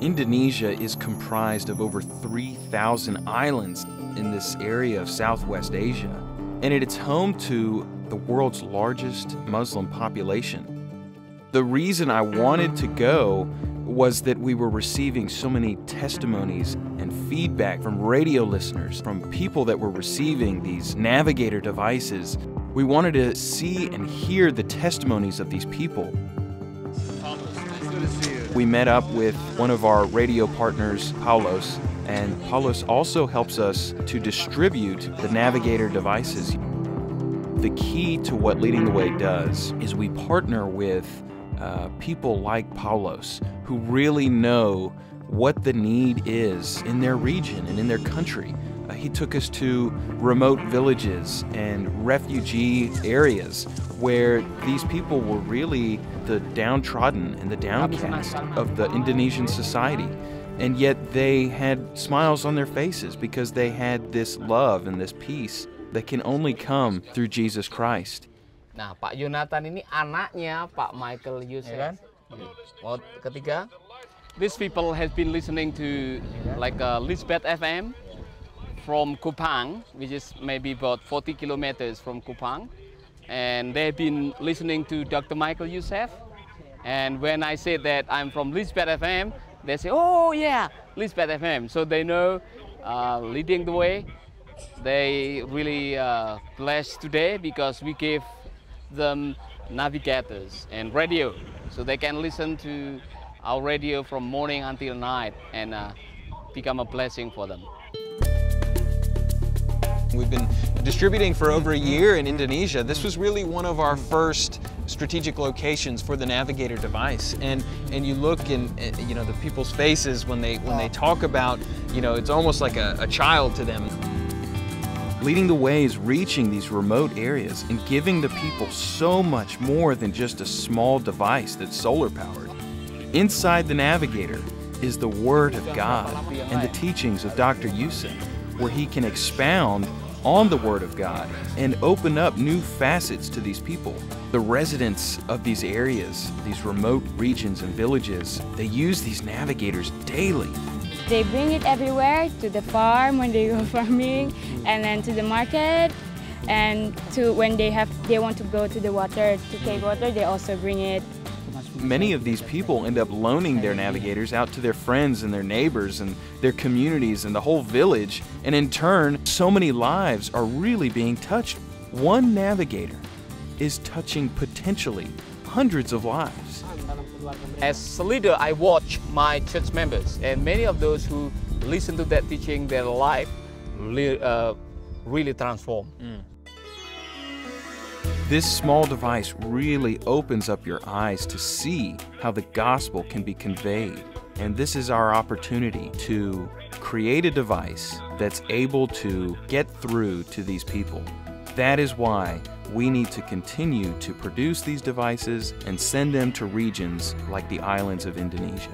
Indonesia is comprised of over 3,000 islands in this area of Southwest Asia, and it's home to the world's largest Muslim population. The reason I wanted to go was that we were receiving so many testimonies and feedback from radio listeners, from people that were receiving these Navigator devices. We wanted to see and hear the testimonies of these people. We met up with one of our radio partners, Paulos, and Paulos also helps us to distribute the Navigator devices. The key to what Leading the Way does is we partner with people like Paulos who really know what the need is in their region and in their country. He took us to remote villages and refugee areas where these people were really the downtrodden and the downcast of the Indonesian society. And yet they had smiles on their faces because they had this love and this peace that can only come through Jesus Christ. Nah, Pak Yonatan ini anaknya Pak Michael Yusef. Ya kan? Mau ketiga. These people have been listening to like Lisbeth FM from Kupang, which is maybe about 40 kilometers from Kupang. And they've been listening to Dr. Michael Yusef. And when I say that I'm from Lisbeth FM, they say, oh yeah, Lisbeth FM. So they know Leading the Way. They really blessed today because we gave them navigators and radio. So they can listen to our radio from morning until night and become a blessing for them. We've been distributing for over a year in Indonesia. This was really one of our first strategic locations for the Navigator device. And you look in the people's faces when they talk about, it's almost like a child to them. Leading the Way is reaching these remote areas and giving the people so much more than just a small device that's solar powered. Inside the Navigator is the Word of God and the teachings of Dr. Yusef, where he can expound on the Word of God and open up new facets to these people. The residents of these areas, these remote regions and villages, they use these navigators daily. They bring it everywhere, to the farm when they go farming, and then to the market, and to when they want to go to the water, to take water, they also bring it. Many of these people end up loaning their navigators out to their friends and their neighbors and their communities and the whole village, and in turn, so many lives are really being touched. One navigator is touching potentially hundreds of lives. As a leader, I watch my church members, and many of those who listen to that teaching, their life really transformed. This small device really opens up your eyes to see how the gospel can be conveyed. And this is our opportunity to create a device that's able to get through to these people. That is why we need to continue to produce these devices and send them to regions like the islands of Indonesia.